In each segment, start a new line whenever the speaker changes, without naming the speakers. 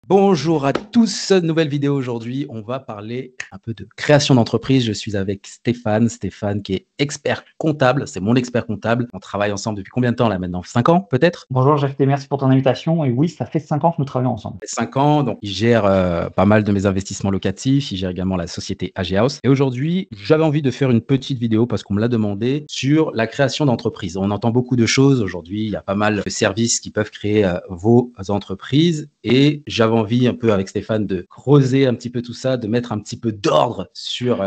Bonjour à tous, nouvelle vidéo aujourd'hui. On va parler un peu de création d'entreprise. Je suis avec Stéphane qui est expert comptable. C'est mon expert comptable. On travaille ensemble depuis combien de temps là maintenant? 5 ans peut-être?
Bonjour JFT, merci pour ton invitation. Et oui, ça fait 5 ans que nous travaillons ensemble.
5 ans, donc il gère pas mal de mes investissements locatifs. Il gère également la société AG House. Et aujourd'hui, j'avais envie de faire une petite vidéo parce qu'on me l'a demandé sur la création d'entreprise. On entend beaucoup de choses aujourd'hui. Il y a pas mal de services qui peuvent créer vos entreprises. Et j'avais envie un peu avec Stéphane de creuser un petit peu tout ça, de mettre un petit peu d'ordre sur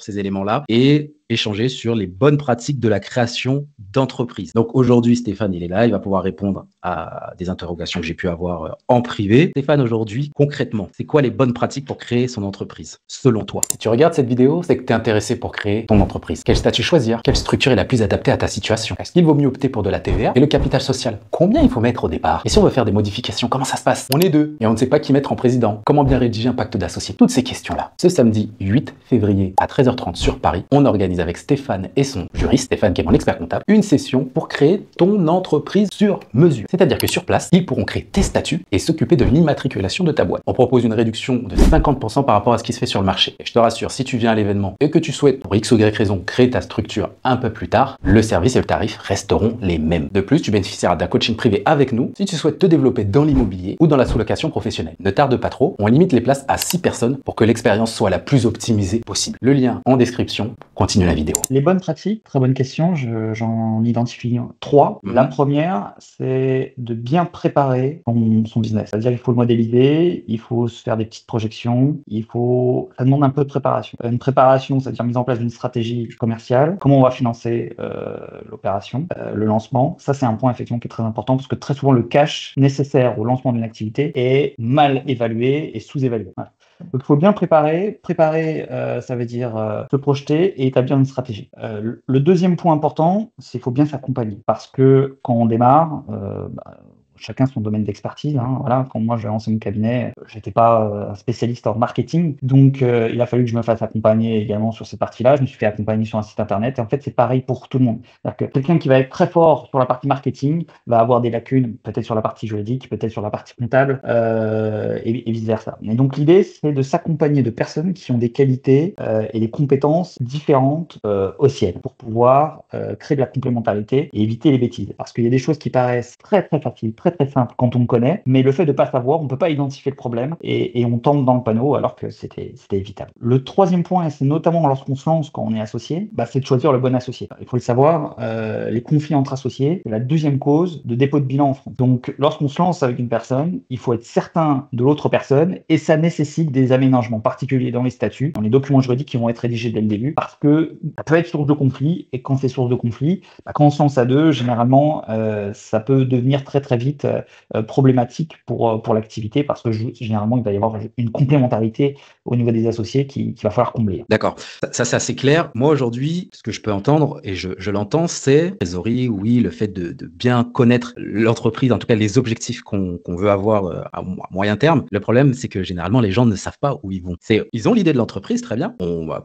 ces éléments-là et échanger sur les bonnes pratiques de la création d'entreprise. Donc aujourd'hui, Stéphane, il est là, il va pouvoir répondre à des interrogations que j'ai pu avoir en privé. Stéphane, aujourd'hui, concrètement, c'est quoi les bonnes pratiques pour créer son entreprise, selon toi? Si tu regardes cette vidéo, c'est que tu es intéressé pour créer ton entreprise. Quel statut choisir? Quelle structure est la plus adaptée à ta situation? Est-ce qu'il vaut mieux opter pour de la TVA? Et le capital social, combien il faut mettre au départ? Et si on veut faire des modifications, comment ça se passe? On est deux et on ne sait pas qui mettre en président. Comment bien rédiger un pacte d'associés? Toutes ces questions-là. Ce samedi 8 février à 13h30 sur Paris, on organise avec Stéphane et son juriste, Stéphane qui est mon expert comptable, une session pour créer ton entreprise sur mesure. C'est-à-dire que sur place, ils pourront créer tes statuts et s'occuper de l'immatriculation de ta boîte. On propose une réduction de 50% par rapport à ce qui se fait sur le marché. Et je te rassure, si tu viens à l'événement et que tu souhaites pour X ou Y raison créer ta structure un peu plus tard, le service et le tarif resteront les mêmes. De plus, tu bénéficieras d'un coaching privé avec nous si tu souhaites te développer dans l'immobilier ou dans la sous-location professionnelle. Ne tarde pas trop, on limite les places à 6 personnes pour que l'expérience soit la plus optimisée possible. Le lien en description, continue la vidéo.
Les bonnes pratiques, très bonne question, j'en identifie 3. La première, c'est de bien préparer son business. C'est-à-dire qu'il faut le modéliser, il faut se faire des petites projections, ça demande un peu de préparation. Une préparation, c'est-à-dire mise en place d'une stratégie commerciale, comment on va financer l'opération, le lancement. Ça, c'est un point effectivement qui est très important parce que très souvent, le cash nécessaire au lancement d'une activité est mal évalué et sous-évalué. Voilà. Donc, il faut bien préparer. Ça veut dire se projeter et établir une stratégie. Le deuxième point important, c'est qu'il faut bien s'accompagner. Parce que quand on démarre, chacun son domaine d'expertise. Voilà. Quand moi j'ai lancé mon cabinet, j'étais pas un spécialiste en marketing, donc il a fallu que je me fasse accompagner également sur cette partie-là. Je me suis fait accompagner sur un site internet. Et en fait, c'est pareil pour tout le monde. C'est-à-dire que quelqu'un qui va être très fort sur la partie marketing va avoir des lacunes, peut-être sur la partie juridique, peut-être sur la partie comptable, et vice versa. Et donc l'idée, c'est de s'accompagner de personnes qui ont des qualités et des compétences différentes aux siennes pour pouvoir créer de la complémentarité et éviter les bêtises. Parce qu'il y a des choses qui paraissent très très faciles, très simple quand on le connaît, mais le fait de ne pas savoir, on ne peut pas identifier le problème et on tombe dans le panneau alors que c'était évitable. Le troisième point, et c'est notamment lorsqu'on se lance, quand on est associé, c'est de choisir le bon associé. Il faut le savoir, les conflits entre associés, c'est la deuxième cause de dépôt de bilan en France. Donc lorsqu'on se lance avec une personne, il faut être certain de l'autre personne et ça nécessite des aménagements particuliers dans les statuts, dans les documents juridiques qui vont être rédigés dès le début, parce que ça peut être source de conflit et quand c'est source de conflit, quand on se lance à deux, généralement, ça peut devenir très vite problématique pour l'activité parce que généralement il va y avoir une complémentarité au niveau des associés qu'il va falloir combler.
D'accord, ça c'est assez clair. Moi aujourd'hui, ce que je peux entendre et je l'entends, c'est trésorerie, oui, le fait de bien connaître l'entreprise, en tout cas les objectifs qu'on veut avoir à moyen terme. Le problème, c'est que généralement les gens ne savent pas où ils vont. Ils ont l'idée de l'entreprise, très bien.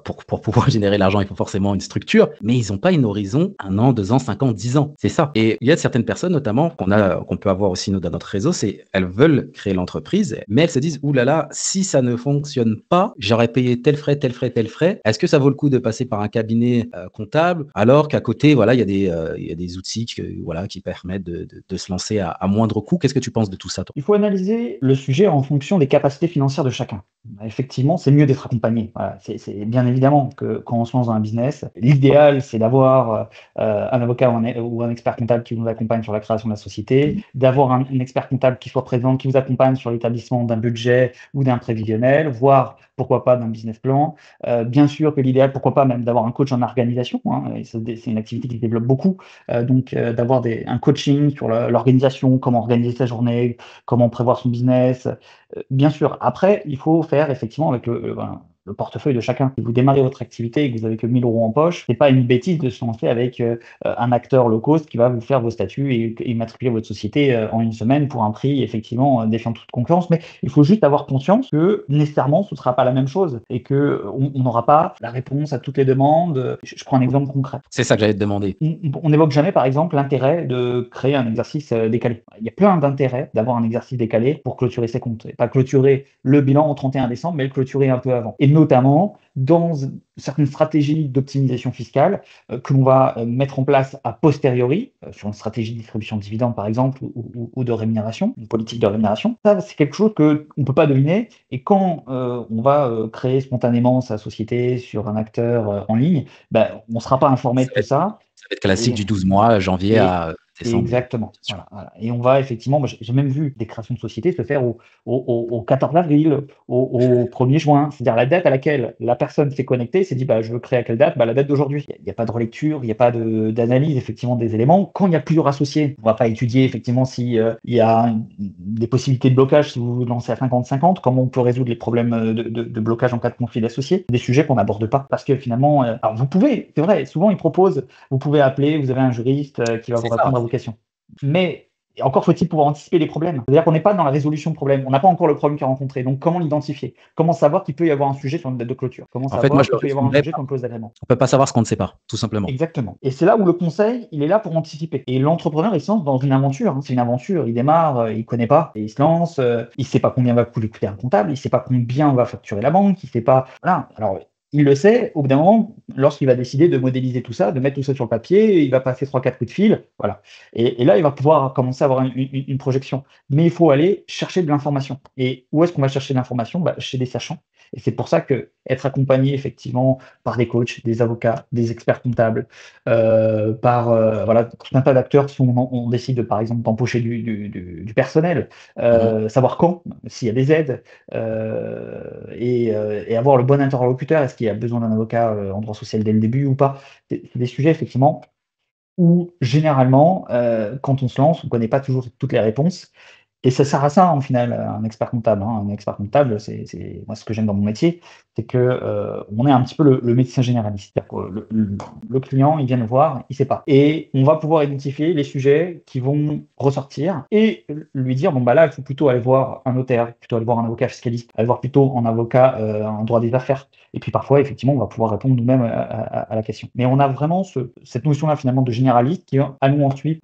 Pour pouvoir générer l'argent, il faut forcément une structure, mais ils n'ont pas une horizon 1 an, 2 ans, 5 ans, 10 ans. C'est ça. Et il y a certaines personnes, notamment qu'on peut avoir aussi dans notre réseau, c'est elles veulent créer l'entreprise, mais elles se disent ouh là là, si ça ne fonctionne pas, j'aurais payé tel frais, tel frais, tel frais. Est-ce que ça vaut le coup de passer par un cabinet comptable alors qu'à côté, voilà, il y a des outils qui permettent de se lancer à moindre coût. Qu'est-ce que tu penses de tout ça, toi?
Il faut analyser le sujet en fonction des capacités financières de chacun. Effectivement, c'est mieux d'être accompagné. Voilà, c'est bien évidemment que quand on se lance dans un business, l'idéal c'est d'avoir un avocat ou un expert comptable qui nous accompagne sur la création de la société, d'avoir un expert comptable qui soit présent, qui vous accompagne sur l'établissement d'un budget ou d'un prévisionnel, voire pourquoi pas d'un business plan. Bien sûr que l'idéal, pourquoi pas même d'avoir un coach en organisation. C'est une activité qui se développe beaucoup. Donc d'avoir un coaching sur l'organisation, comment organiser sa journée, comment prévoir son business. Bien sûr, après, il faut faire effectivement avec le portefeuille de chacun. Si vous démarrez votre activité et que vous avez que 1 000 € en poche, c'est pas une bêtise de se lancer avec un acteur low cost qui va vous faire vos statuts et immatriculer votre société en une semaine pour un prix effectivement défiant toute concurrence. Mais il faut juste avoir conscience que nécessairement ce ne sera pas la même chose et que on n'aura pas la réponse à toutes les demandes. Je prends un exemple concret.
C'est ça que j'allais te demander.
On n'évoque jamais, par exemple, l'intérêt de créer un exercice décalé. Il y a plein d'intérêts d'avoir un exercice décalé pour clôturer ses comptes. Et pas clôturer le bilan au 31 décembre, mais le clôturer un peu avant. Et notamment dans certaines stratégies d'optimisation fiscale que l'on va mettre en place a posteriori, sur une stratégie de distribution de dividendes, par exemple, ou de rémunération, une politique de rémunération. Ça, c'est quelque chose qu'on ne peut pas deviner. Et quand on va créer spontanément sa société sur un acteur en ligne, ben, on ne sera pas informé de tout ça.
Ça va être classique du 12 mois, janvier à décembre.
Exactement. Voilà. Et on va effectivement, moi, j'ai même vu des créations de sociétés se faire au 14 avril, au 1er juin. C'est-à-dire la date à laquelle la personne s'est connectée, s'est dit bah, je veux créer à quelle date, bah, la date d'aujourd'hui. Il n'y a pas de relecture, il n'y a pas d'analyse effectivement des éléments. Quand il y a plusieurs associés, on ne va pas étudier effectivement s'il y a des possibilités de blocage si vous vous lancez à 50-50, comment on peut résoudre les problèmes de blocage en cas de conflit d'associés. Des sujets qu'on n'aborde pas. Parce que finalement, alors vous pouvez, c'est vrai, souvent ils proposent, vous pouvez appeler, vous avez un juriste qui va vous répondre à vos questions. Mais encore faut-il pouvoir anticiper les problèmes. C'est-à-dire qu'on n'est pas dans la résolution de problème. On n'a pas encore le problème qu'il a rencontré. Donc, comment l'identifier? Comment savoir qu'il peut y avoir un sujet sur une date de clôture? Comment savoir qu'il peut y avoir un sujet sur une clause d'agrément?
On ne peut pas savoir ce qu'on ne sait pas, tout simplement.
Exactement. Et c'est là où le conseil, il est là pour anticiper. Et l'entrepreneur, il se lance dans une aventure. C'est une aventure. Il démarre, il ne connaît pas. Et il se lance. Il ne sait pas combien va coûter un comptable. Il ne sait pas combien va facturer la banque. Il ne sait pas. Voilà. Alors, il le sait, au bout d'un moment, lorsqu'il va décider de modéliser tout ça, de mettre tout ça sur le papier, il va passer 3-4 coups de fil, voilà. Et là, il va pouvoir commencer à avoir une projection. Mais il faut aller chercher de l'information. Et où est-ce qu'on va chercher de l'information? Bah, chez des sachants. Et c'est pour ça que être accompagné effectivement par des coachs, des avocats, des experts comptables, par voilà, tout un tas d'acteurs, si on décide par exemple d'embaucher du personnel, savoir quand, s'il y a des aides, et avoir le bon interlocuteur. Est-ce qu'il y a besoin d'un avocat en droit social dès le début ou pas? C'est des sujets effectivement où généralement, quand on se lance, on ne connaît pas toujours toutes les réponses. Et ça sert à ça, en final, un expert comptable. Un expert comptable, c'est moi ce que j'aime dans mon métier, c'est que on est un petit peu le médecin généraliste. C'est-à-dire que le client, il vient nous voir, il ne sait pas. Et on va pouvoir identifier les sujets qui vont ressortir et lui dire bon bah là, il faut plutôt aller voir un notaire, plutôt aller voir un avocat fiscaliste, aller voir plutôt un avocat en droit des affaires. Et puis parfois, effectivement, on va pouvoir répondre nous-mêmes à la question. Mais on a vraiment cette notion-là finalement de généraliste qui va à nous ensuite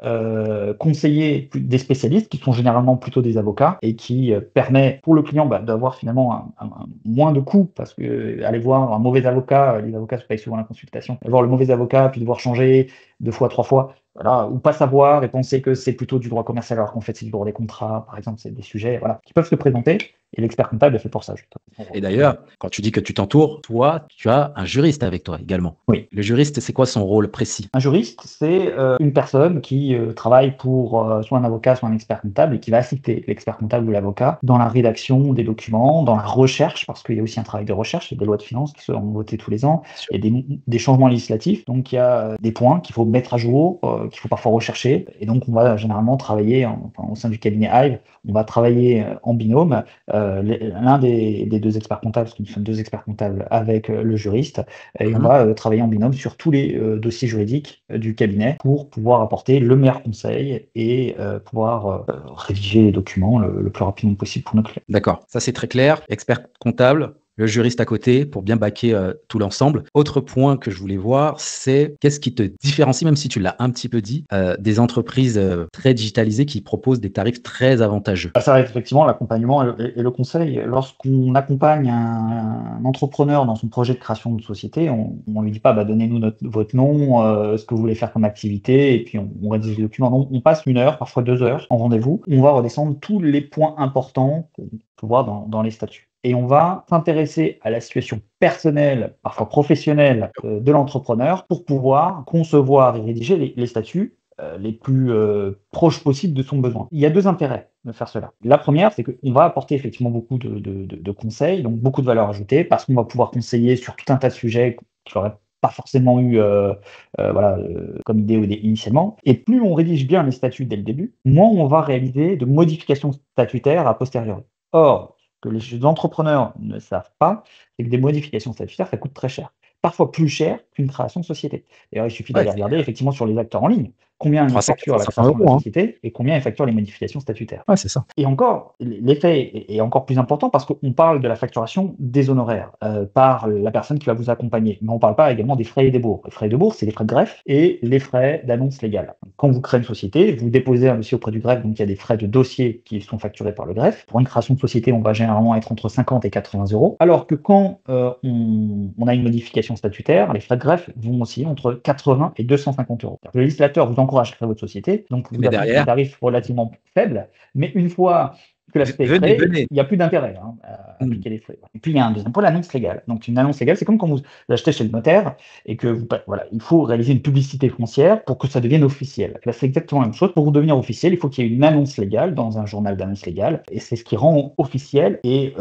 conseiller des spécialistes qui sont généralement plutôt des avocats et qui permet pour le client d'avoir finalement un moins de coûts parce que aller voir un mauvais avocat, les avocats se payent souvent la consultation, aller voir le mauvais avocat puis devoir changer 2 fois, 3 fois, voilà, ou pas savoir et penser que c'est plutôt du droit commercial alors qu'en fait c'est du droit des contrats, par exemple, c'est des sujets voilà, qui peuvent se présenter. Et l'expert comptable est fait pour ça.
Et d'ailleurs, quand tu dis que tu t'entoures, toi, tu as un juriste avec toi également.
Oui.
Le juriste, c'est quoi son rôle précis?
Un juriste, c'est une personne qui travaille pour soit un avocat, soit un expert comptable et qui va assister l'expert comptable ou l'avocat dans la rédaction des documents, dans la recherche, parce qu'il y a aussi un travail de recherche, il y a des lois de finances qui sont votées tous les ans, il y a des changements législatifs, donc il y a des points qu'il faut mettre à jour, qu'il faut parfois rechercher, et donc on va généralement travailler au sein du cabinet Hive, on va travailler en binôme. L'un des 2 experts comptables, parce que nous sommes 2 experts comptables avec le juriste, et on va travailler en binôme sur tous les dossiers juridiques du cabinet pour pouvoir apporter le meilleur conseil et pouvoir rédiger les documents le plus rapidement possible pour nos clients.
D'accord, ça c'est très clair. Expert comptable, le juriste à côté pour bien baquer tout l'ensemble. Autre point que je voulais voir, c'est qu'est-ce qui te différencie, même si tu l'as un petit peu dit, des entreprises très digitalisées qui proposent des tarifs très avantageux?
Ça va être effectivement l'accompagnement et le conseil. Lorsqu'on accompagne un entrepreneur dans son projet de création de société, on ne lui dit pas donnez-nous votre nom, ce que vous voulez faire comme activité, et puis on rédige les documents. Non, on passe 1 heure, parfois 2 heures en rendez-vous. On va redescendre tous les points importants qu'on peut voir dans les statuts. Et on va s'intéresser à la situation personnelle, parfois professionnelle, de l'entrepreneur pour pouvoir concevoir et rédiger les statuts les plus proches possibles de son besoin. Il y a 2 intérêts de faire cela. La première, c'est qu'on va apporter effectivement beaucoup de conseils, donc beaucoup de valeur ajoutée, parce qu'on va pouvoir conseiller sur tout un tas de sujets qu'il n'aurait pas forcément eu comme idée initialement. Et plus on rédige bien les statuts dès le début, moins on va réaliser de modifications statutaires a posteriori. Or, que les entrepreneurs ne savent pas, c'est que des modifications statutaires, ça coûte très cher. Parfois plus cher qu'une création de société. D'ailleurs, il suffit
Ouais,
d'aller
c'est
regarder effectivement sur les acteurs en ligne, combien ils
300
facturent la
500
création de la
euros, hein.
société et combien ils facturent les modifications statutaires.
Ouais, c'est ça.
Et encore, l'effet est encore plus important parce qu'on parle de la facturation des honoraires par la personne qui va vous accompagner. Mais on ne parle pas également des frais et des bourses. Les frais et des bourses, c'est les frais de greffe et les frais d'annonce légale. Quand vous créez une société, vous déposez un dossier auprès du greffe, donc il y a des frais de dossier qui sont facturés par le greffe. Pour une création de société, on va généralement être entre 50 et 80 euros. Alors que quand on a une modification statutaire, les frais de greffe vont osciller entre 80 et 250 euros. Le législateur vous encourage à créer votre société, donc vous
Mais
applique un
derrière,
tarif relativement faible, mais une fois que la société est
venez,
créée,
venez.
il n'y a plus d'intérêt à appliquer les frais. Et puis il y a un deuxième point, l'annonce légale. Donc une annonce légale, c'est comme quand vous achetez chez le notaire et que voilà, il faut réaliser une publicité foncière pour que ça devienne officiel. Là, c'est exactement la même chose. Pour vous devenir officiel, il faut qu'il y ait une annonce légale dans un journal d'annonce légale, et c'est ce qui rend officiel et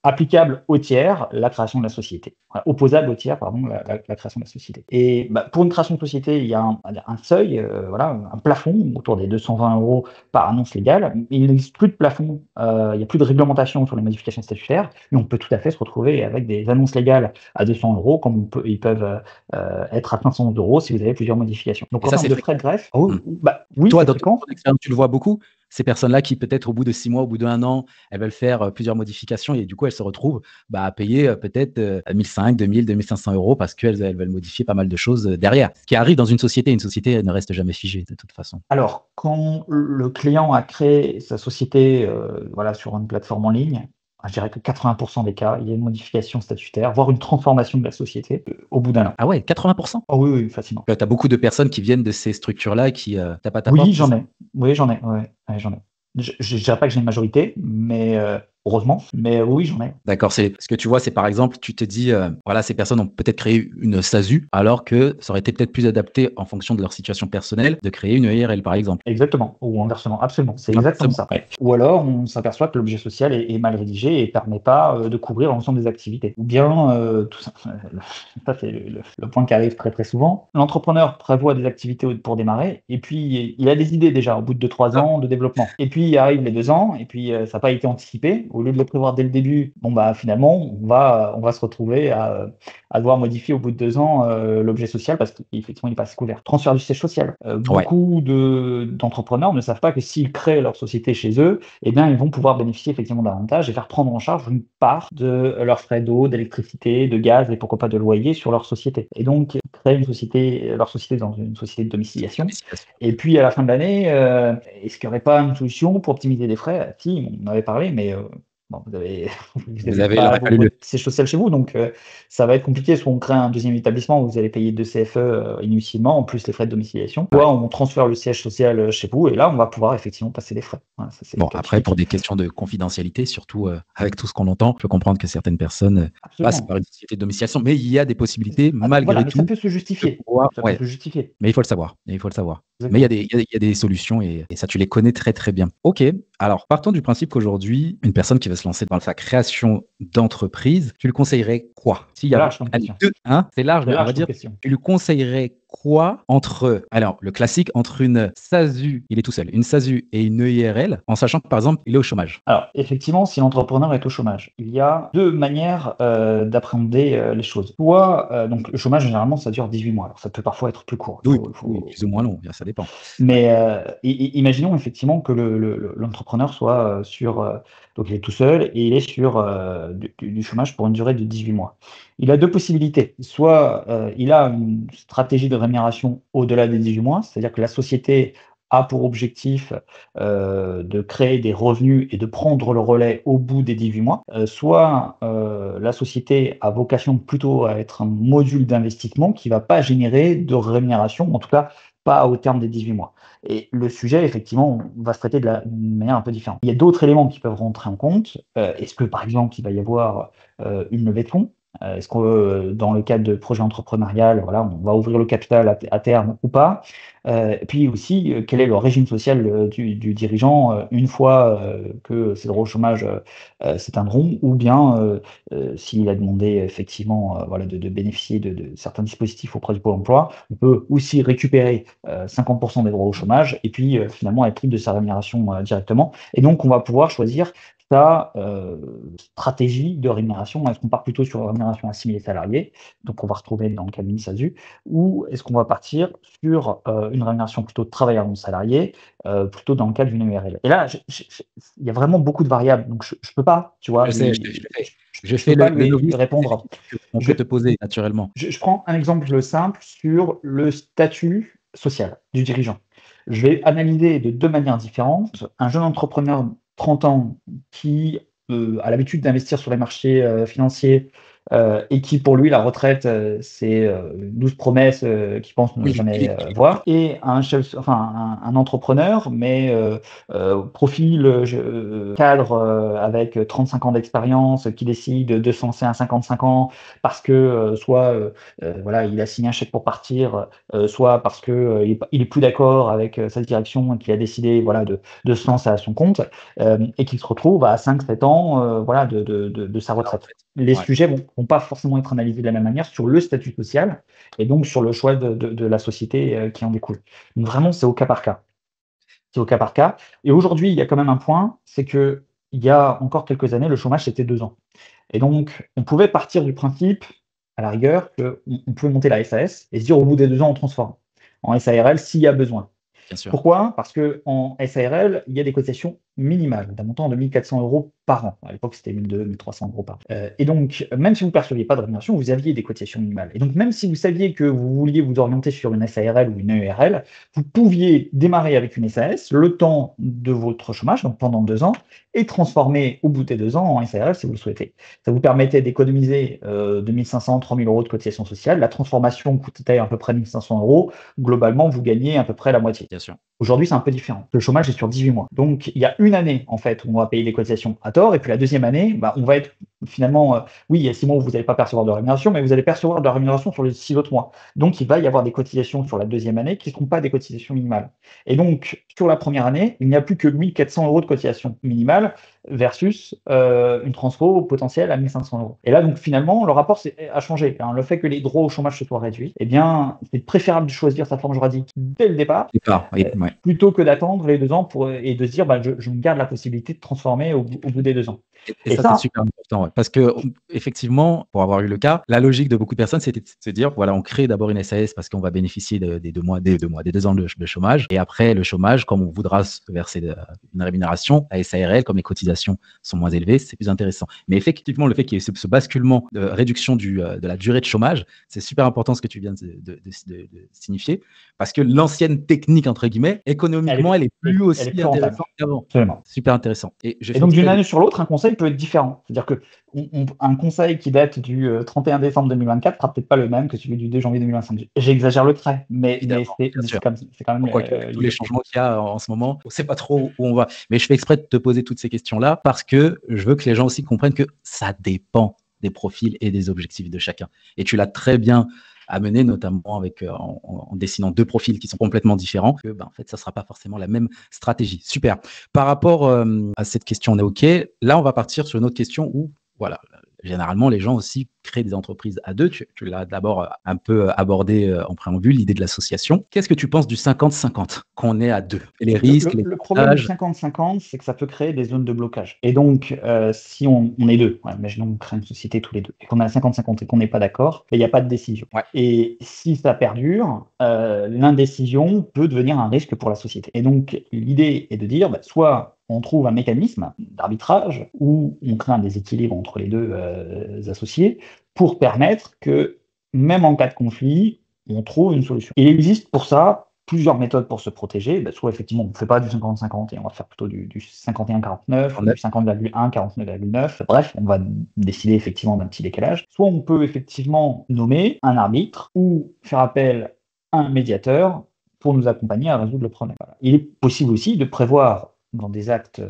applicable au tiers la création de la société. Voilà, opposable au tiers, pardon, la création de la société. Et pour une création de société, il y a un seuil, voilà, un plafond autour des 220 euros par annonce légale. Mais il n'existe plus de plafond, il n'y a plus de réglementation sur les modifications statutaires, mais on peut tout à fait se retrouver avec des annonces légales à 200 euros, comme ils peuvent être à 500 euros si vous avez plusieurs modifications. Donc
Et
en
ça,
termes
c'est
de
fréquent.
frais de greffe,
Mmh.
oui,
Toi,
c'est
dans
fréquent.
ton expérience, tu le vois beaucoup? Ces personnes-là qui peut-être au bout de 6 mois, au bout d'1 an, elles veulent faire, plusieurs modifications et du coup, elles se retrouvent, bah, à payer, peut-être, 1 500, 2 000, 2 500 € parce qu'elles veulent modifier pas mal de choses, derrière. Ce qui arrive dans une société elle ne reste jamais figée de toute façon.
Alors, quand le client a créé sa société, voilà, sur une plateforme en ligne, je dirais que 80 des cas, il y a une modification statutaire, voire une transformation de la société, au bout d'1 an.
Ah ouais, 80?
Oh oui, oui, facilement.
Tu as beaucoup de personnes qui viennent de ces structures-là qui, tapent à ta
Oui,
porte, c'est
j'en
ça?
ai. Oui, j'en ai, ouais, ouais, j'en ai. Je dirais pas que j'ai une majorité, mais heureusement, mais oui, j'en ai.
D'accord, c'est ce que tu vois, c'est par exemple, tu te dis, voilà, ces personnes ont peut-être créé une SASU, alors que ça aurait été peut-être plus adapté en fonction de leur situation personnelle, de créer une EIRL, par exemple.
Exactement, ou inversement, absolument, c'est exactement
Inversement,
ça.
ouais.
Ou alors, on s'aperçoit que l'objet social est mal rédigé et permet pas de couvrir l'ensemble des activités. Ou bien, tout ça, ça c'est le point qui arrive très très souvent. L'entrepreneur prévoit des activités pour démarrer, et puis il a des idées déjà au bout de 2-3
Ah,
ans de développement. Et puis arrivent les 2 ans, et puis ça n'a pas été anticipé. Au lieu de le prévoir dès le début, bon bah finalement, on va se retrouver à devoir modifier au bout de 2 ans l'objet social parce qu'effectivement il n'est pas assez couvert. Transfert du siège social.
ouais.
Beaucoup d'entrepreneurs ne savent pas que s'ils créent leur société chez eux, eh bien ils vont pouvoir bénéficier effectivement d'avantages et faire prendre en charge une part de leurs frais d'eau, d'électricité, de gaz et pourquoi pas de loyer sur leur société. Et donc créer leur société dans une société de domiciliation.
Félicitations.
Et puis à la fin de l'année, est-ce qu'il n'y aurait pas une solution pour optimiser les frais? Si, on en avait parlé, mais bon, vous avez
Vous avez il
pas
aurait fallu le
votre siège social chez vous, donc ça va être compliqué. Soit on crée un deuxième établissement où vous allez payer 2 CFE inutilement, en plus les frais de domiciliation,
ouais.
soit on transfère le siège social chez vous, et là, on va pouvoir effectivement passer des frais. Voilà, ça, c'est le
Bon,
cas
après, pour
typique.
des questions de confidentialité, surtout, avec tout ce qu'on entend, je peux comprendre que certaines personnes, passent
Absolument.
par une société de domiciliation, mais il y a des possibilités
Voilà,
malgré
mais ça
tout
peut se
de
justifier.
pouvoir
Ça peut
ouais,
se justifier.
mais il faut le savoir, mais il faut le savoir. Mais
Exactement.
il y a des solutions et ça, tu les connais très, très bien. OK, alors partons du principe qu'aujourd'hui, une personne qui va se lancer dans sa création d'entreprise, tu lui conseillerais quoi? S'il y
C'est
avait
large comme
allez
question.
2 hein, c'est large,
C'est
mais on va
large comme
dire,
question.
tu lui conseillerais quoi entre alors le classique, entre une SASU, il est tout seul, une SASU et une EIRL, en sachant que, par exemple, il est au chômage?
Alors, effectivement, si l'entrepreneur est au chômage, il y a 2 manières d'appréhender les choses. Soit, donc le chômage, généralement, ça dure 18 mois. Alors, ça peut parfois être plus court.
Oui, oui, plus ou moins long, ça dépend.
Mais imaginons effectivement que l'entrepreneur soit donc il est tout seul et il est sur du chômage pour une durée de 18 mois. Il a 2 possibilités. Soit il a une stratégie de rémunération au-delà des 18 mois, c'est-à-dire que la société a pour objectif de créer des revenus et de prendre le relais au bout des 18 mois. Soit la société a vocation plutôt à être un module d'investissement qui ne va pas générer de rémunération, en tout cas pas au terme des 18 mois. Et le sujet, effectivement, va se traiter d'une manière un peu différente. Il y a d'autres éléments qui peuvent rentrer en compte. Est-ce que, par exemple, il va y avoir une levée de fonds? Est-ce que dans le cadre de projet entrepreneurial, voilà, on va ouvrir le capital à terme ou pas? Et puis aussi, quel est le régime social du dirigeant une fois que ces droits au chômage s'éteindront, ou bien s'il a demandé effectivement voilà, de bénéficier de certains dispositifs auprès du Pôle emploi, on peut aussi récupérer 50% des droits au chômage et puis finalement être libre de sa rémunération directement. Et donc, on va pouvoir choisir ta stratégie de rémunération. Est-ce qu'on part plutôt sur une rémunération assimilée salariée, donc on va retrouver dans le cas d'une SASU, ou est-ce qu'on va partir sur une rémunération plutôt de travailleur non salarié, plutôt dans le cas d'une URL? Et là, il y a vraiment beaucoup de variables, donc je peux pas, tu vois,
Je sais, je
je peux
fais
pas
le
lui
novice, c'est des
répondre.
questions qu'on
Je
peut te poser naturellement.
je prends un exemple simple sur le statut social du dirigeant. Je vais analyser de 2 manières différentes. Un jeune entrepreneur, 30 ans, qui, a l'habitude d'investir sur les marchés, financiers, et qui pour lui la retraite, c'est, une douce promesse, qu'il pense ne
Oui,
jamais, voir, et un chef enfin un entrepreneur, mais, profil, cadre, avec 35 ans d'expérience, qui décide de se lancer à 55 ans parce que, soit, voilà, il a signé un chèque pour partir, soit parce que, il est plus d'accord avec, sa direction et qu'il a décidé, voilà, de se lancer à son compte, et qu'il se retrouve à 5-7 ans, voilà, de sa
la
retraite.
retraite.
Les
Ouais,
sujets vont pas forcément être analysés de la même manière sur le statut social et donc sur le choix de la société, qui en découle. Donc vraiment, c'est au cas par cas. C'est au cas par cas et aujourd'hui, il y a quand même un point, c'est qu'il y a encore quelques années, le chômage, c'était 2 ans et donc on pouvait partir du principe, à la rigueur, qu'on pouvait monter la SAS et se dire: «Au bout des 2 ans, on transforme en SARL s'il y a besoin».
bien sûr.
Pourquoi? Parce qu'en SARL, il y a des cotisations minimales d'un montant de 1 400 € par an. À l'époque, c'était 1 200-1 300 € par an. Et donc, même si vous ne perceviez pas de rémunération, vous aviez des cotisations minimales. Et donc, même si vous saviez que vous vouliez vous orienter sur une SARL ou une EURL, vous pouviez démarrer avec une SAS le temps de votre chômage, donc pendant 2 ans, et transformer au bout des 2 ans en SARL si vous le souhaitez. Ça vous permettait d'économiser 2 500-3 000 € de cotisations sociales. La transformation coûtait à peu près 1 500 €. Globalement, vous gagnez à peu près la moitié.
Bien sûr.
Aujourd'hui, c'est un peu différent. Le chômage est sur 18 mois. Donc, il y a une année, en fait, où on va payer des cotisations à tort, et puis la deuxième année, bah, on va être finalement, oui, il y a 6 mois où vous n'allez pas percevoir de rémunération, mais vous allez percevoir de la rémunération sur les 6 autres mois. Donc, il va y avoir des cotisations sur la deuxième année qui ne seront pas des cotisations minimales. Et donc, sur la première année, il n'y a plus que 1 400 € de cotisation minimale versus une transfo potentielle à 1 500 €. Et là, donc, finalement, le rapport a changé. Hein. Le fait que les droits au chômage se soient réduits, eh bien, c'est préférable de choisir sa forme juridique dès le départ
Départ, oui, ouais.
plutôt que d'attendre les 2 ans et de se dire: «Bah, je me garde la possibilité de transformer au bout des 2 ans».
Et
Et
ça, c'est
ça,
super important, ouais. Parce que, effectivement, pour avoir eu le cas, la logique de beaucoup de personnes, c'était de se dire, voilà, on crée d'abord une SAS parce qu'on va bénéficier des 2 mois, des 2 ans de chômage. Et après, le chômage, comme on voudra se verser une rémunération, la SARL, comme les cotisations sont moins élevées, c'est plus intéressant. Mais effectivement, le fait qu'il y ait ce basculement de réduction de la durée de chômage, c'est super important ce que tu viens de signifier. Parce que l'ancienne technique, entre guillemets, économiquement, elle est plus
elle est
aussi
plus rentable.
intéressante qu'avant.
Absolument.
Super intéressant. Et je
Et
fais
donc d'une
exprès
année sur l'autre, un conseil peut être différent. C'est-à-dire que un conseil qui date du 31 décembre 2024 sera peut-être pas le même que celui du 2 janvier 2025. J'exagère le trait, mais
évidemment, bien sûr.
c'est quand même
Quoique, avec tous les
l'idée.
changements qu'il y a en ce moment, on ne sait pas trop où on va. Mais je fais exprès de te poser toutes ces questions-là parce que je veux que les gens aussi comprennent que ça dépend des profils et des objectifs de chacun. Et tu l'as très bien amené, notamment avec, en dessinant 2 profils qui sont complètement différents, que, en fait, ça ne sera pas forcément la même stratégie. Super. Par rapport à cette question, on est OK. Là, on va partir sur une autre question où, voilà, généralement, les gens aussi créent des entreprises à 2. Tu l'as d'abord un peu abordé en préambule, l'idée de l'association. Qu'est-ce que tu penses du 50-50, qu'on est à 2? Et les risques, les
Le problème du
avantages?
50-50, c'est que ça peut créer des zones de blocage. Et donc, si on est 2, ouais, imaginons qu'on crée une société tous les 2 et qu'on a 50-50 et qu'on n'est pas d'accord, il n'y a pas de décision.
Ouais.
Et si ça perdure, l'indécision peut devenir un risque pour la société. Et donc, l'idée est de dire, soit on trouve un mécanisme d'arbitrage où on crée un déséquilibre entre les 2 associés pour permettre que, même en cas de conflit, on trouve une solution. Il existe pour ça plusieurs méthodes pour se protéger. Soit effectivement, on ne fait pas du 50-50 et on va faire plutôt du 51-49, du 50,1-49,9. Bref, on va décider effectivement d'un petit décalage. Soit on peut effectivement nommer un arbitre ou faire appel à un médiateur pour nous accompagner à résoudre le problème. Voilà. Il est possible aussi de prévoir dans des actes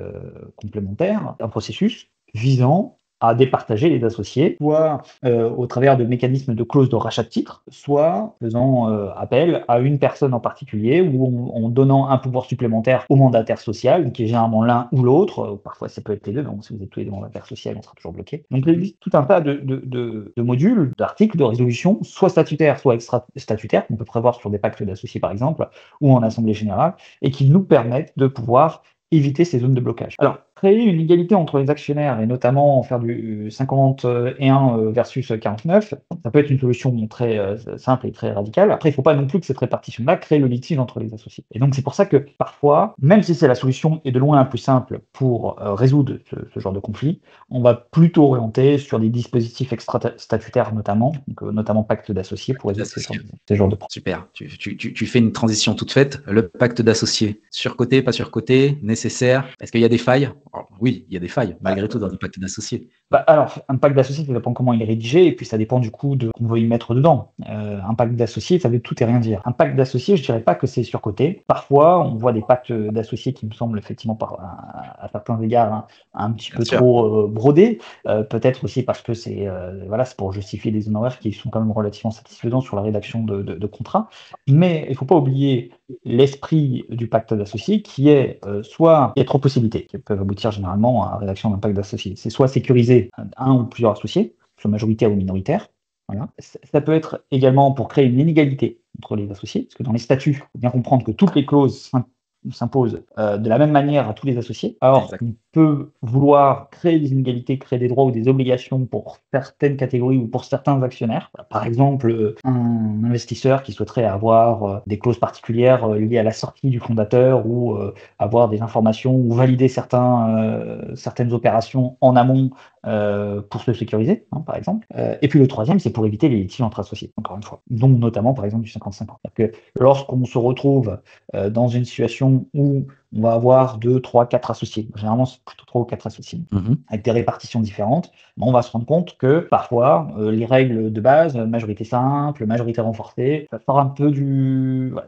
complémentaires un processus visant à départager les associés, soit au travers de mécanismes de clauses de rachat de titres, soit faisant appel à une personne en particulier ou en donnant un pouvoir supplémentaire au mandataire social, qui est généralement l'un ou l'autre. Parfois, ça peut être les deux, donc si vous êtes tous les deux mandataires sociaux, on sera toujours bloqué. Donc, il existe tout un tas de modules, d'articles, de résolution, soit statutaires, soit extra-statutaires, qu'on peut prévoir sur des pactes d'associés, par exemple, ou en assemblée générale, et qui nous permettent de pouvoir éviter ces zones de blocage. Alors, créer une égalité entre les actionnaires et notamment faire du 51 versus 49, ça peut être une solution très simple et très radicale. Après, il ne faut pas non plus que cette répartition-là crée le litige entre les associés. Et donc, c'est pour ça que parfois, même si c'est la solution est de loin la plus simple pour résoudre ce genre de conflit, on va plutôt orienter sur des dispositifs extra-statutaires notamment, donc, notamment pacte d'associés pour résoudre ces genres de problèmes.
Super, tu fais une transition toute faite. Le pacte d'associés, surcoté, pas surcoté, nécessaire. Est-ce qu'il y a des failles? Oui, il y a des failles, malgré tout, dans le pacte d'associés.
Alors, un pacte d'associés, ça dépend comment il est rédigé, et puis ça dépend du coup de qu'on veut y mettre dedans. Un pacte d'associés, ça veut tout et rien dire. Un pacte d'associés, je dirais pas que c'est surcoté. Parfois, on voit des pactes d'associés qui me semblent effectivement à certains égards un petit peu trop brodés. Peut-être aussi parce que c'est pour justifier des honoraires qui sont quand même relativement satisfaisants sur la rédaction de contrats. Mais il faut pas oublier l'esprit du pacte d'associés qui est soit il y a trop de possibilités qui peuvent aboutir généralement à la rédaction d'un pacte d'associés. C'est soit sécuriser un ou plusieurs associés, soit majoritaire ou minoritaire. Voilà. Ça peut être également pour créer une inégalité entre les associés, parce que dans les statuts, il faut bien comprendre que toutes les clauses s'imposent de la même manière à tous les associés. Alors, on peut vouloir créer des inégalités, créer des droits ou des obligations pour certaines catégories ou pour certains actionnaires. Par exemple, un investisseur qui souhaiterait avoir des clauses particulières liées à la sortie du fondateur ou avoir des informations ou valider certaines opérations en amont pour se sécuriser, par exemple. Et puis le troisième, c'est pour éviter les litiges entre associés, encore une fois. Donc notamment, par exemple, du 50-50. C'est-à-dire que lorsqu'on se retrouve dans une situation où on va avoir 2, 3, 4 associés. Généralement, c'est plutôt 3 ou 4 associés, avec des répartitions différentes. Mais on va se rendre compte que parfois, les règles de base, majorité simple, majorité renforcée, ça sort un peu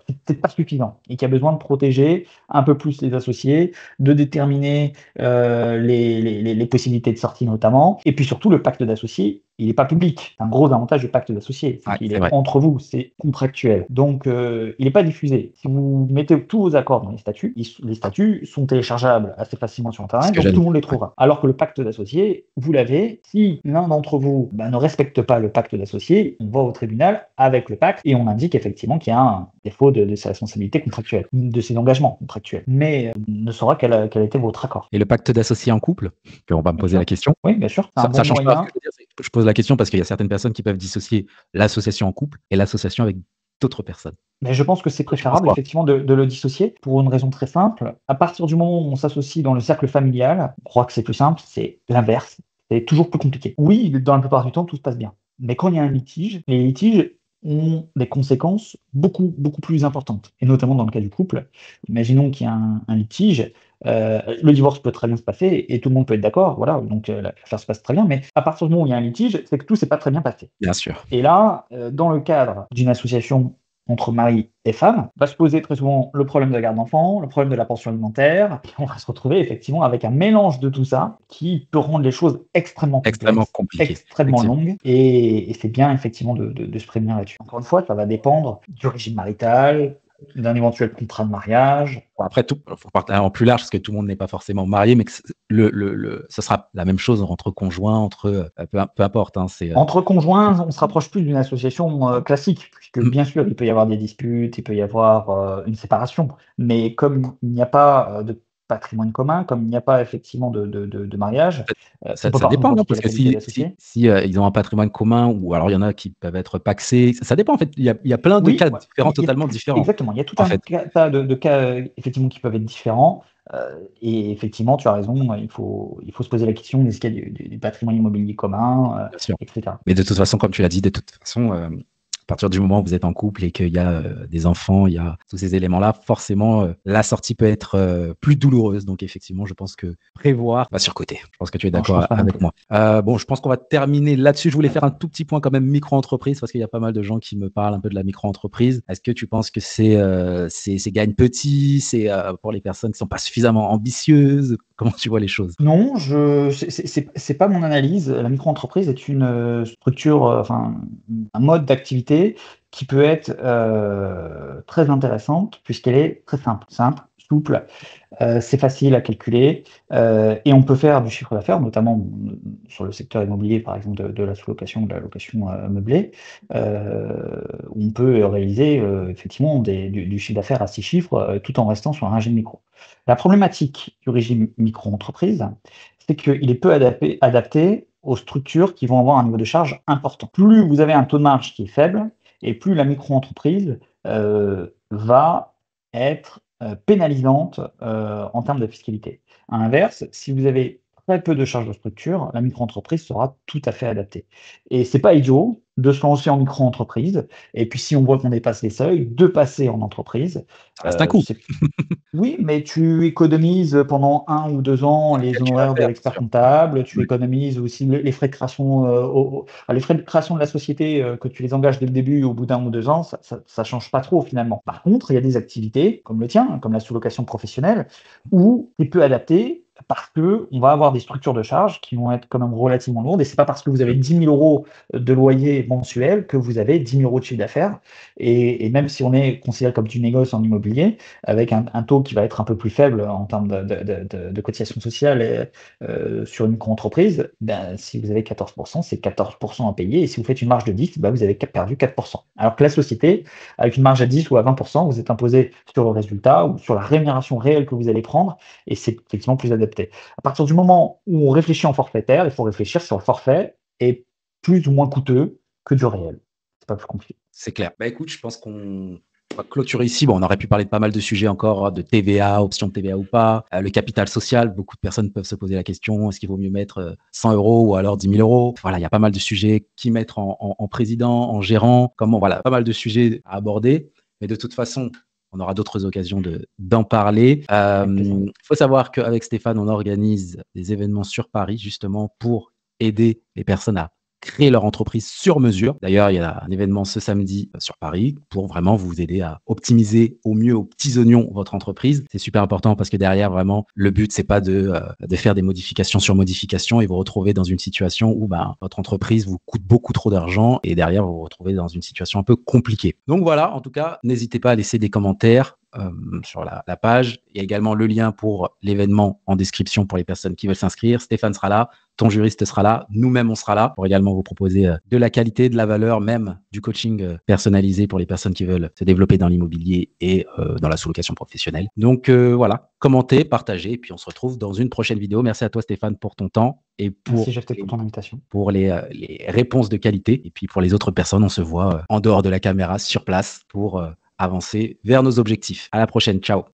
c'est peut-être pas suffisant et qu'il y a besoin de protéger un peu plus les associés, de déterminer les possibilités de sortie notamment, et puis surtout le pacte d'associés. Il n'est pas public. C'est un gros avantage du pacte d'associés. Il est entre vous, c'est contractuel. Donc, il n'est pas diffusé. Si vous mettez tous vos accords dans les statuts sont téléchargeables assez facilement sur Internet, donc tout le monde les trouvera. Alors que le pacte d'associés, vous l'avez. Si l'un d'entre vous ne respecte pas le pacte d'associés, on va au tribunal avec le pacte et on indique effectivement qu'il y a un défaut de ses responsabilités contractuelles, de ses engagements contractuels. Mais on ne saura quel a été votre accord.
Et le pacte d'associés en couple, on va me poser la question.
Oui, bien sûr.
Ça change pas. Je pose la question parce qu'il y a certaines personnes qui peuvent dissocier l'association en couple et l'association avec d'autres personnes.
Mais je pense que c'est préférable effectivement de le dissocier pour une raison très simple. À partir du moment où on s'associe dans le cercle familial, on croit que c'est plus simple, c'est l'inverse. C'est toujours plus compliqué. Oui, dans la plupart du temps, tout se passe bien. Mais quand il y a un litige, les litiges ont des conséquences beaucoup plus importantes. Et notamment dans le cas du couple. Imaginons qu'il y a un litige. Le divorce peut très bien se passer et tout le monde peut être d'accord, voilà, donc l'affaire se passe très bien, mais à partir du moment où il y a un litige, c'est que tout s'est pas très bien passé.
Bien sûr.
Et là, dans le cadre d'une association entre mari et femme, va se poser très souvent le problème de la garde d'enfants, le problème de la pension alimentaire, et on va se retrouver effectivement avec un mélange de tout ça qui peut rendre les choses extrêmement
compliquées,
extrêmement longues, et c'est bien effectivement de se prévenir là-dessus. Encore une fois, ça va dépendre du régime marital, d'un éventuel contrat de mariage.
Après, il faut partir en plus large parce que tout le monde n'est pas forcément marié, mais que ce sera la même chose entre conjoints, peu importe.
Entre conjoints, on se rapproche plus d'une association classique, puisque bien sûr, il peut y avoir des disputes, il peut y avoir une séparation, mais comme il n'y a pas de patrimoine commun, comme il n'y a pas effectivement de mariage.
Ça dépend, non, parce que si ils ont un patrimoine commun, ou alors il y en a qui peuvent être pacsés, ça dépend en fait. Il y a plein de cas différents, totalement différents.
Exactement, il y a tout un tas de cas effectivement qui peuvent être différents. Et effectivement, tu as raison, il faut se poser la question est-ce qu'il y a du patrimoine immobilier commun, etc.
Mais de toute façon, comme tu l'as dit, à partir du moment où vous êtes en couple et qu'il y a des enfants, il y a tous ces éléments-là, forcément, la sortie peut être plus douloureuse. Donc, effectivement, je pense que prévoir va surcoter. Je pense que tu es d'accord avec moi. Bon, je pense qu'on va terminer là-dessus. Je voulais faire un tout petit point quand même micro-entreprise parce qu'il y a pas mal de gens qui me parlent un peu de la micro-entreprise. Est-ce que tu penses que c'est gagne petit, c'est pour les personnes qui sont pas suffisamment ambitieuses? Comment tu vois les choses?
Non, c'est pas mon analyse. La micro-entreprise est une structure, un mode d'activité qui peut être très intéressante puisqu'elle est très simple, souple, c'est facile à calculer et on peut faire du chiffre d'affaires, notamment sur le secteur immobilier, par exemple, de la sous-location ou de la location meublée, où on peut réaliser effectivement du chiffre d'affaires à 6 chiffres tout en restant sur un régime micro. La problématique du régime micro-entreprise, c'est qu'il est peu adapté aux structures qui vont avoir un niveau de charge important. Plus vous avez un taux de marge qui est faible, et plus la micro-entreprise va être pénalisante en termes de fiscalité. À l'inverse, si vous avez très peu de charges de structure, la micro-entreprise sera tout à fait adaptée. Et c'est pas idiot de se lancer en micro-entreprise, et puis si on voit qu'on dépasse les seuils, de passer en entreprise.
Ça reste un coût.
Oui, mais tu économises pendant 1 ou 2 ans les
Tu vas
honoraires de
faire, bien
l'expert
sûr.
comptable, tu
Ouais.
économises aussi les frais de création, les frais de création de la société, que tu les engages dès le début, au bout d'1 ou 2 ans, ça change pas trop finalement. Par contre, il y a des activités comme le tien, comme la sous-location professionnelle, où tu es peu adapté parce qu'on va avoir des structures de charges qui vont être quand même relativement lourdes, et c'est pas parce que vous avez 10 000 € de loyer mensuel que vous avez 10 000 € de chiffre d'affaires. Et même si on est considéré comme tu négocies en immobilier, avec un taux qui va être un peu plus faible en termes de cotisation sociale sur une micro-entreprise, ben, si vous avez 14%, c'est 14% à payer. Et si vous faites une marge de 10, ben, vous avez perdu 4%. Alors que la société, avec une marge à 10 ou à 20%, vous êtes imposé sur le résultat ou sur la rémunération réelle que vous allez prendre, et c'est effectivement plus adapté. À partir du moment où on réfléchit en forfaitaire, il faut réfléchir sur le forfait est plus ou moins coûteux que du réel. C'est pas plus compliqué.
C'est clair. Bah, écoute, je pense qu'on va clôturer ici. Bon, on aurait pu parler de pas mal de sujets encore, de TVA, option de TVA ou pas, le capital social. Beaucoup de personnes peuvent se poser la question, est-ce qu'il vaut mieux mettre 100 € ou alors 10 000 €? Voilà, il y a pas mal de sujets. Qui mettre en président, en gérant? Comment? Voilà, pas mal de sujets à aborder. Mais de toute façon, on aura d'autres occasions d'en parler.
Avec plaisir.
Il faut savoir qu'avec Stéphane, on organise des événements sur Paris, justement, pour aider les personnes à créer leur entreprise sur mesure. D'ailleurs, il y a un événement ce samedi sur Paris pour vraiment vous aider à optimiser au mieux, aux petits oignons, votre entreprise. C'est super important parce que derrière, vraiment, le but, c'est pas de faire des modifications sur modifications et vous retrouver dans une situation où votre entreprise vous coûte beaucoup trop d'argent et derrière, vous vous retrouvez dans une situation un peu compliquée. Donc voilà, en tout cas, n'hésitez pas à laisser des commentaires sur la page. Il y a également le lien pour l'événement en description pour les personnes qui veulent s'inscrire. Stéphane sera là, ton juriste sera là, nous-mêmes on sera là pour également vous proposer de la qualité, de la valeur, même du coaching personnalisé pour les personnes qui veulent se développer dans l'immobilier et dans la sous-location professionnelle. Donc voilà, commentez, partagez et puis on se retrouve dans une prochaine vidéo. Merci à toi Stéphane pour ton temps et
Merci Jeff pour ton invitation.
pour les réponses de qualité. Et puis pour les autres personnes, on se voit en dehors de la caméra sur place pour avancer vers nos objectifs. À la prochaine, ciao.